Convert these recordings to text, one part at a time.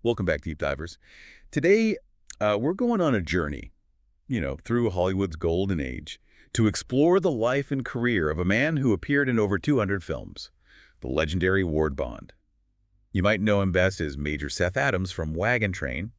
Welcome back, Deep Divers. Today, we're going on a journey, through Hollywood's golden age to explore the life and career of a man who appeared in over 200 films, the legendary Ward Bond. You might know him best as Major Seth Adams from Wagon Train,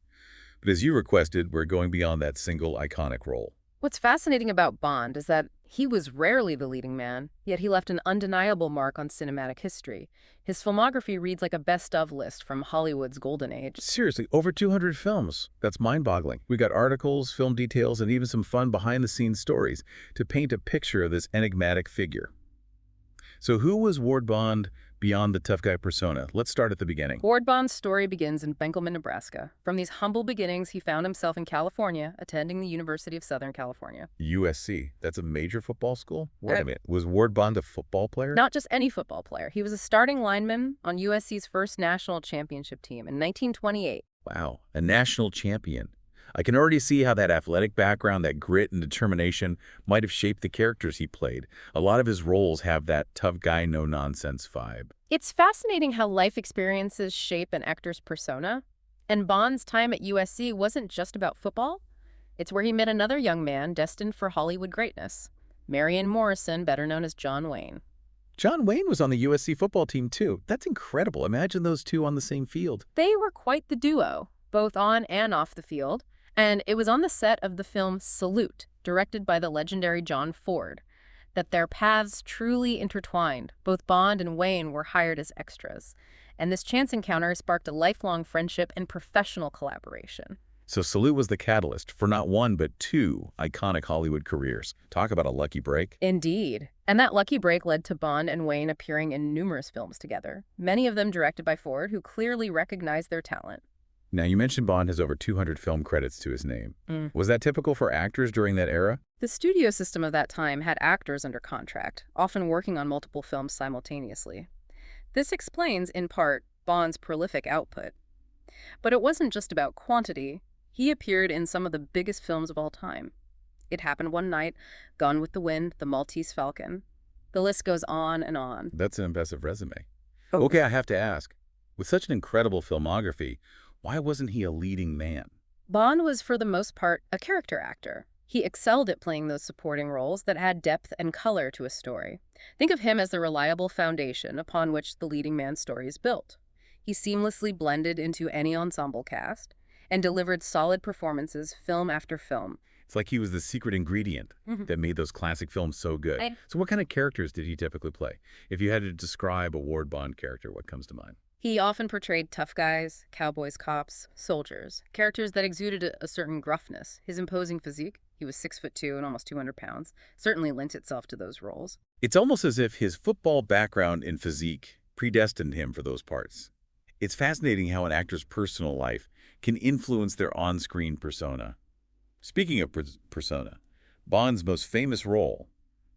but as you requested, we're going beyond that single iconic role. What's fascinating about Bond is that he was rarely the leading man, yet he left an undeniable mark on cinematic history. His filmography reads like a best-of list from Hollywood's golden age. Seriously, over 200 films. That's mind-boggling. We got articles, film details, and even some fun behind-the-scenes stories to paint a picture of this enigmatic figure. So who was Ward Bond beyond the tough guy persona? Let's start at the beginning. Ward Bond's story begins in Benkelman, Nebraska. From these humble beginnings, he found himself in California, attending the University of Southern California. USC. That's a major football school? Wait a minute. Was Ward Bond a football player? Not just any football player. He was a starting lineman on USC's first national championship team in 1928. Wow, a national champion. I can already see how that athletic background, that grit and determination might have shaped the characters he played. A lot of his roles have that tough guy, no-nonsense vibe. It's fascinating how life experiences shape an actor's persona. And Bond's time at USC wasn't just about football. It's where he met another young man destined for Hollywood greatness, Marion Morrison, better known as John Wayne. John Wayne was on the USC football team, too. That's incredible. Imagine those two on the same field. They were quite the duo, both on and off the field. And it was on the set of the film Salute, directed by the legendary John Ford, that their paths truly intertwined. Both Bond and Wayne were hired as extras, and this chance encounter sparked a lifelong friendship and professional collaboration. So Salute was the catalyst for not one but two iconic Hollywood careers. Talk about a lucky break. Indeed. And that lucky break led to Bond and Wayne appearing in numerous films together, many of them directed by Ford, who clearly recognized their talent. Now, you mentioned Bond has over 200 film credits to his name. Was that typical for actors during that era? The studio system of that time had actors under contract, often working on multiple films simultaneously. This explains, in part, Bond's prolific output. But it wasn't just about quantity. He appeared in some of the biggest films of all time. It Happened One Night, Gone with the Wind, The Maltese Falcon. The list goes on and on. That's an impressive resume. Okay, I have to ask. With such an incredible filmography, why wasn't he a leading man? Bond was, for the most part, a character actor. He excelled at playing those supporting roles that add depth and color to a story. Think of him as the reliable foundation upon which the leading man's story is built. He seamlessly blended into any ensemble cast and delivered solid performances film after film. It's like he was the secret ingredient that made those classic films so good. So what kind of characters did he typically play? If you had to describe a Ward Bond character, what comes to mind? He often portrayed tough guys, cowboys, cops, soldiers, characters that exuded a certain gruffness. His imposing physique, he was 6'2" and almost 200 pounds, certainly lent itself to those roles. It's almost as if his football background and physique predestined him for those parts. It's fascinating how an actor's personal life can influence their on-screen persona. Speaking of persona, Bond's most famous role,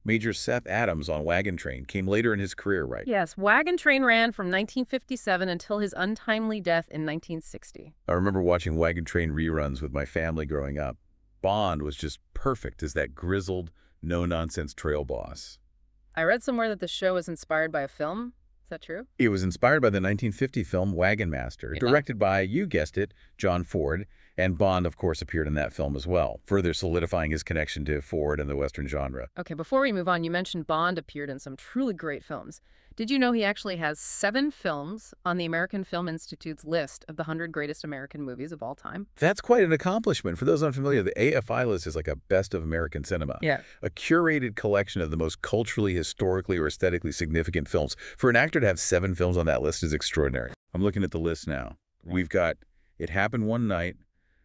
Major Seth Adams on Wagon Train, came later in his career, right? Yes, Wagon Train ran from 1957 until his untimely death in 1960. I remember watching Wagon Train reruns with my family growing up. Bond was just perfect as that grizzled, no-nonsense trail boss. I read somewhere that the show was inspired by a film. Is that true? It was inspired by the 1950 film Wagon Master, directed by, you guessed it, John Ford, and Bond, of course, appeared in that film as well, further solidifying his connection to Ford and the Western genre. Okay, before we move on, you mentioned Bond appeared in some truly great films. Did you know he actually has 7 films on the American Film Institute's list of the 100 greatest American movies of all time? That's quite an accomplishment. For those unfamiliar, the AFI list is like a best of American cinema. Yeah. A curated collection of the most culturally, historically, or aesthetically significant films. For an actor to have 7 films on that list is extraordinary. I'm looking at the list now. We've got It Happened One Night,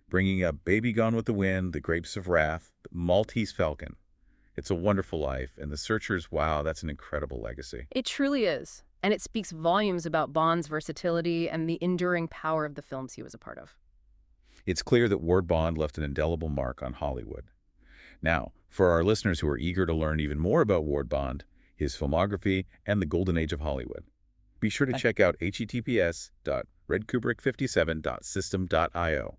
bringing up Baby Gone with the Wind, The Grapes of Wrath, The Maltese Falcon, It's a Wonderful Life, and The Searchers. Wow, that's an incredible legacy. It truly is. And it speaks volumes about Bond's versatility and the enduring power of the films he was a part of. It's clear that Ward Bond left an indelible mark on Hollywood. Now, for our listeners who are eager to learn even more about Ward Bond, his filmography, and the golden age of Hollywood, be sure to check out https://redkubrick57.system.io.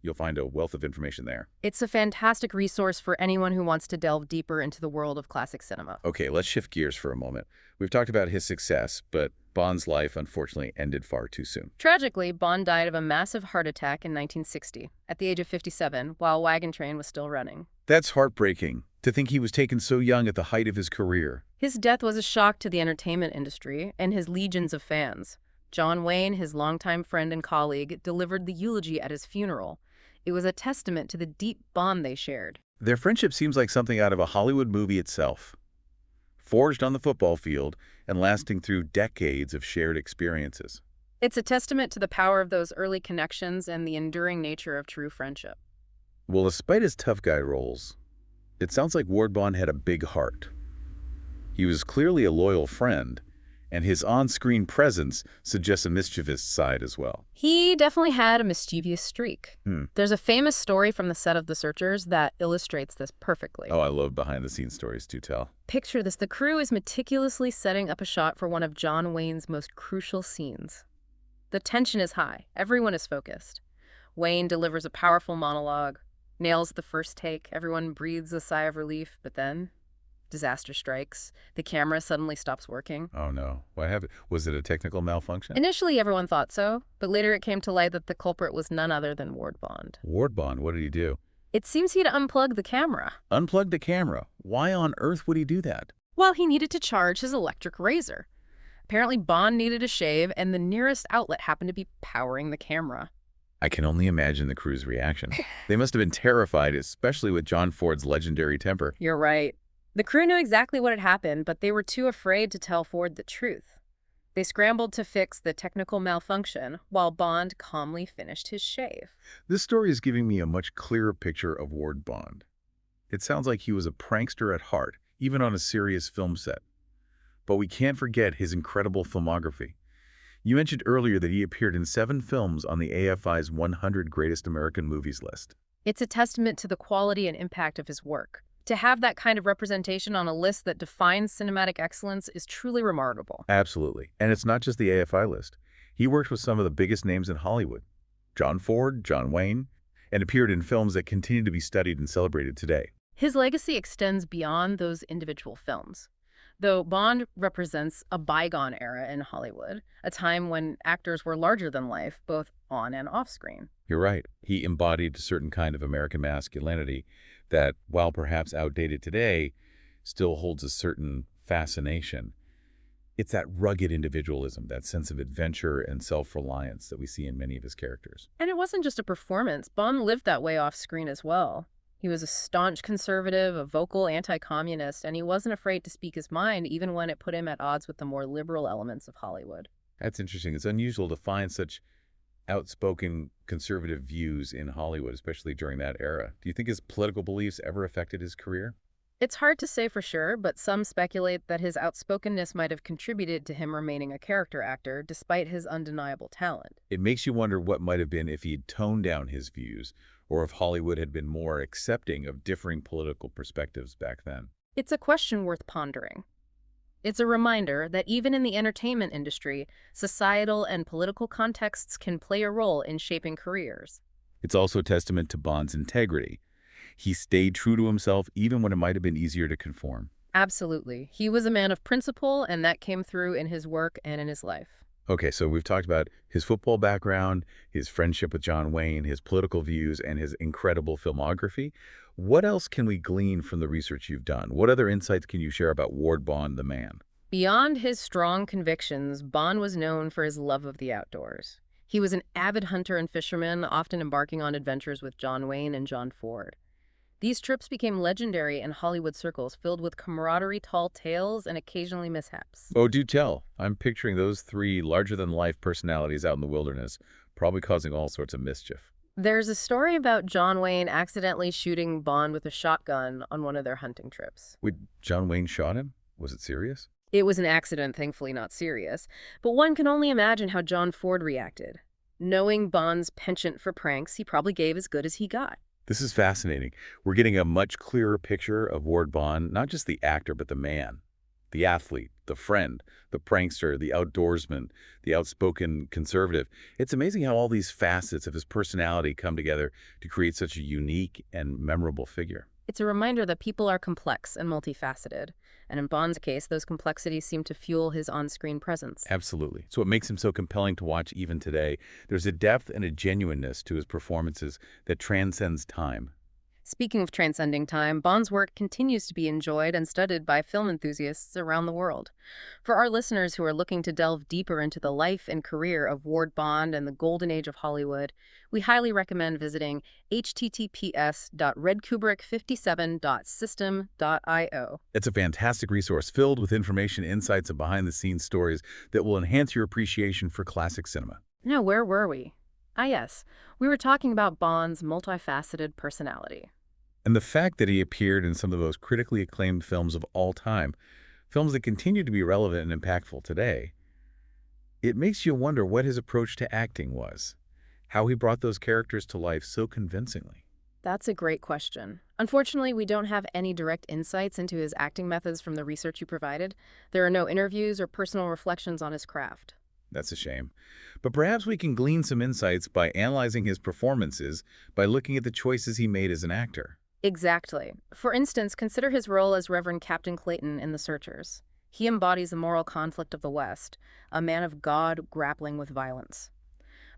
You'll find a wealth of information there. It's a fantastic resource for anyone who wants to delve deeper into the world of classic cinema. Okay, let's shift gears for a moment. We've talked about his success, but Bond's life unfortunately ended far too soon. Tragically, Bond died of a massive heart attack in 1960, at the age of 57, while Wagon Train was still running. That's heartbreaking, to think he was taken so young at the height of his career. His death was a shock to the entertainment industry and his legions of fans. John Wayne, his longtime friend and colleague, delivered the eulogy at his funeral. It was a testament to the deep bond they shared. Their friendship seems like something out of a Hollywood movie itself. Forged on the football field and lasting through decades of shared experiences. It's a testament to the power of those early connections and the enduring nature of true friendship. Well, despite his tough guy roles, it sounds like Ward Bond had a big heart. He was clearly a loyal friend, and his on-screen presence suggests a mischievous side as well. He definitely had a mischievous streak. Hmm. There's a famous story from the set of The Searchers that illustrates this perfectly. Oh, I love behind-the-scenes stories to tell. Picture this. The crew is meticulously setting up a shot for one of John Wayne's most crucial scenes. The tension is high. Everyone is focused. Wayne delivers a powerful monologue, nails the first take. Everyone breathes a sigh of relief, but then disaster strikes. The camera suddenly stops working. Oh no, what happened? Was it a technical malfunction? Initially, everyone thought so, but later it came to light that the culprit was none other than Ward Bond. Ward Bond, what did he do? It seems he'd unplugged the camera. Unplugged the camera. Why on earth would he do that? Well, he needed to charge his electric razor. Apparently, Bond needed a shave, and the nearest outlet happened to be powering the camera. I can only imagine the crew's reaction. They must have been terrified, especially with John Ford's legendary temper. You're right. The crew knew exactly what had happened, but they were too afraid to tell Ford the truth. They scrambled to fix the technical malfunction, while Bond calmly finished his shave. This story is giving me a much clearer picture of Ward Bond. It sounds like he was a prankster at heart, even on a serious film set. But we can't forget his incredible filmography. You mentioned earlier that he appeared in 7 films on the AFI's 100 Greatest American Movies list. It's a testament to the quality and impact of his work. To have that kind of representation on a list that defines cinematic excellence is truly remarkable. Absolutely. And it's not just the AFI list. He worked with some of the biggest names in Hollywood. John Ford, John Wayne, and appeared in films that continue to be studied and celebrated today. His legacy extends beyond those individual films. Though Bond represents a bygone era in Hollywood, a time when actors were larger than life, both on and off screen. You're right. He embodied a certain kind of American masculinity that, while perhaps outdated today, still holds a certain fascination. It's that rugged individualism, that sense of adventure and self-reliance that we see in many of his characters. And it wasn't just a performance. Bond lived that way off screen as well. He was a staunch conservative, a vocal anti-communist, and he wasn't afraid to speak his mind even when it put him at odds with the more liberal elements of Hollywood. That's interesting. It's unusual to find such outspoken conservative views in Hollywood, especially during that era. Do you think his political beliefs ever affected his career? It's hard to say for sure, but some speculate that his outspokenness might have contributed to him remaining a character actor despite his undeniable talent. It makes you wonder what might have been if he'd toned down his views, or if Hollywood had been more accepting of differing political perspectives back then. It's a question worth pondering. It's a reminder that even in the entertainment industry, societal and political contexts can play a role in shaping careers. It's also a testament to Bond's integrity. He stayed true to himself even when it might have been easier to conform. Absolutely. He was a man of principle, and that came through in his work and in his life. Okay, so we've talked about his football background, his friendship with John Wayne, his political views, and his incredible filmography. What else can we glean from the research you've done? What other insights can you share about Ward Bond, the man? Beyond his strong convictions, Bond was known for his love of the outdoors. He was an avid hunter and fisherman, often embarking on adventures with John Wayne and John Ford. These trips became legendary in Hollywood circles, filled with camaraderie, tall tales, and occasionally mishaps. Oh, do tell. I'm picturing those 3 larger-than-life personalities out in the wilderness, probably causing all sorts of mischief. There's a story about John Wayne accidentally shooting Bond with a shotgun on one of their hunting trips. Wait, John Wayne shot him? Was it serious? It was an accident, thankfully not serious, but one can only imagine how John Ford reacted. Knowing Bond's penchant for pranks, he probably gave as good as he got. This is fascinating. We're getting a much clearer picture of Ward Bond, not just the actor, but the man, the athlete, The friend, the prankster, the outdoorsman, the outspoken conservative. It's amazing how all these facets of his personality come together to create such a unique and memorable figure. It's a reminder that people are complex and multifaceted, and in Bond's case, those complexities seem to fuel his on-screen presence. Absolutely. It's what makes him so compelling to watch even today. There's a depth and a genuineness to his performances that transcends time. Speaking of transcending time, Bond's work continues to be enjoyed and studied by film enthusiasts around the world. For our listeners who are looking to delve deeper into the life and career of Ward Bond and the golden age of Hollywood, we highly recommend visiting https://redkubrick57.system.io. It's a fantastic resource filled with information, insights, and behind-the-scenes stories that will enhance your appreciation for classic cinema. Now, where were we? Ah, yes, we were talking about Bond's multifaceted personality. And the fact that he appeared in some of the most critically acclaimed films of all time, films that continue to be relevant and impactful today, it makes you wonder what his approach to acting was, how he brought those characters to life so convincingly. That's a great question. Unfortunately, we don't have any direct insights into his acting methods from the research you provided. There are no interviews or personal reflections on his craft. That's a shame. But perhaps we can glean some insights by analyzing his performances, by looking at the choices he made as an actor. Exactly. For instance, consider his role as Reverend Captain Clayton in The Searchers. He embodies the moral conflict of the West, a man of God grappling with violence.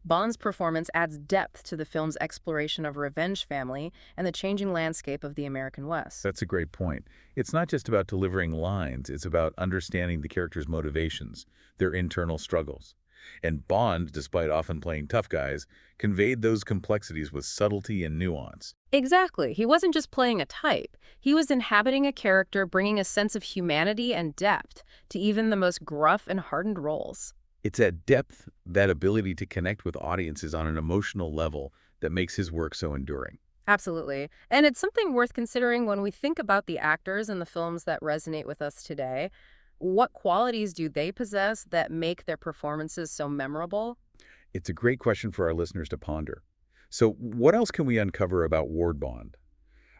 Bond's performance adds depth to the film's exploration of a revenge family and the changing landscape of the American West. That's a great point. It's not just about delivering lines, it's about understanding the characters' motivations, their internal struggles. And Bond, despite often playing tough guys, conveyed those complexities with subtlety and nuance. Exactly. He wasn't just playing a type. He was inhabiting a character, bringing a sense of humanity and depth to even the most gruff and hardened roles. It's that depth, that ability to connect with audiences on an emotional level that makes his work so enduring. Absolutely. And it's something worth considering when we think about the actors in the films that resonate with us today. What qualities do they possess that make their performances so memorable? It's a great question for our listeners to ponder. So what else can we uncover about Ward Bond?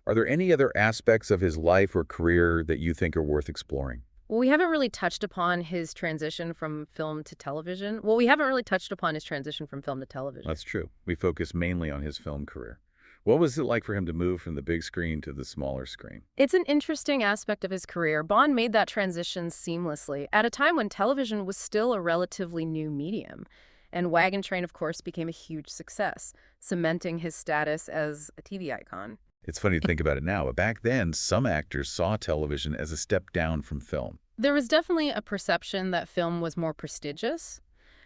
Are there any other aspects of his life or career that you think are worth exploring? Well, we haven't really touched upon his transition from film to television. Well, we haven't really touched upon his transition from film to television. That's true. We focus mainly on his film career. What was it like for him to move from the big screen to the smaller screen? It's an interesting aspect of his career. Bond made that transition seamlessly at a time when television was still a relatively new medium. And Wagon Train, of course, became a huge success, cementing his status as a TV icon. It's funny to think about it now, but back then, some actors saw television as a step down from film. There was definitely a perception that film was more prestigious,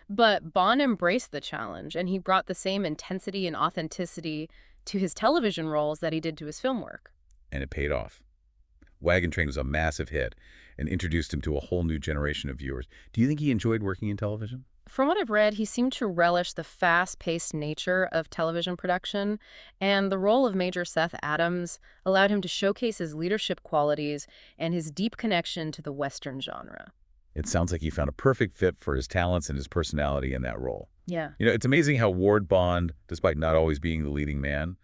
but Bond embraced the challenge, and he brought the same intensity and authenticity to his television roles that he did to his film work. And it paid off. Wagon Train was a massive hit and introduced him to a whole new generation of viewers. Do you think he enjoyed working in television? From what I've read, he seemed to relish the fast-paced nature of television production, and the role of Major Seth Adams allowed him to showcase his leadership qualities and his deep connection to the Western genre. It sounds like he found a perfect fit for his talents and his personality in that role. Yeah. It's amazing how Ward Bond, despite not always being the leading man,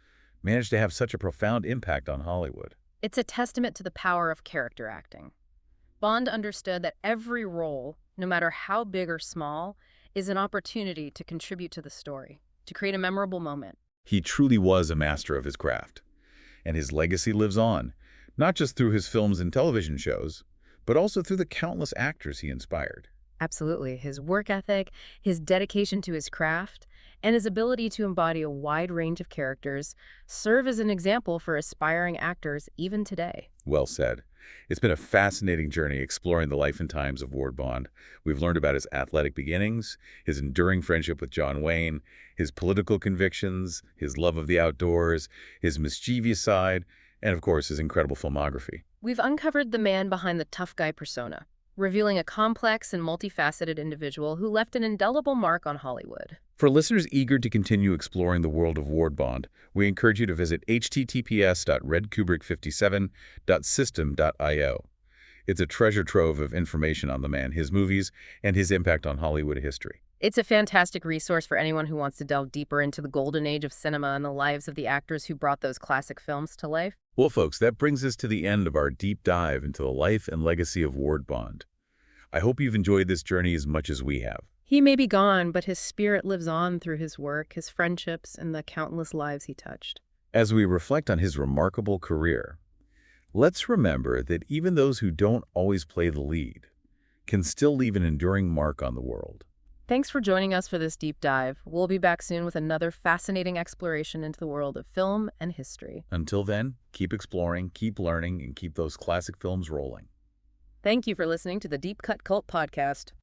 managed to have such a profound impact on Hollywood. It's a testament to the power of character acting. Bond understood that every role, no matter how big or small, is an opportunity to contribute to the story, to create a memorable moment. He truly was a master of his craft, and his legacy lives on, not just through his films and television shows, but also through the countless actors he inspired. Absolutely. His work ethic, his dedication to his craft, and his ability to embody a wide range of characters serve as an example for aspiring actors even today. Well said. It's been a fascinating journey exploring the life and times of Ward Bond. We've learned about his athletic beginnings, his enduring friendship with John Wayne, his political convictions, his love of the outdoors, his mischievous side, and of course, his incredible filmography. We've uncovered the man behind the tough guy persona, revealing a complex and multifaceted individual who left an indelible mark on Hollywood. For listeners eager to continue exploring the world of Ward Bond, we encourage you to visit https://redkubrick57.system.io. It's a treasure trove of information on the man, his movies, and his impact on Hollywood history. It's a fantastic resource for anyone who wants to delve deeper into the golden age of cinema and the lives of the actors who brought those classic films to life. Well, folks, that brings us to the end of our deep dive into the life and legacy of Ward Bond. I hope you've enjoyed this journey as much as we have. He may be gone, but his spirit lives on through his work, his friendships, and the countless lives he touched. As we reflect on his remarkable career, let's remember that even those who don't always play the lead can still leave an enduring mark on the world. Thanks for joining us for this deep dive. We'll be back soon with another fascinating exploration into the world of film and history. Until then, keep exploring, keep learning, and keep those classic films rolling. Thank you for listening to the Deep Cut Cult Podcast.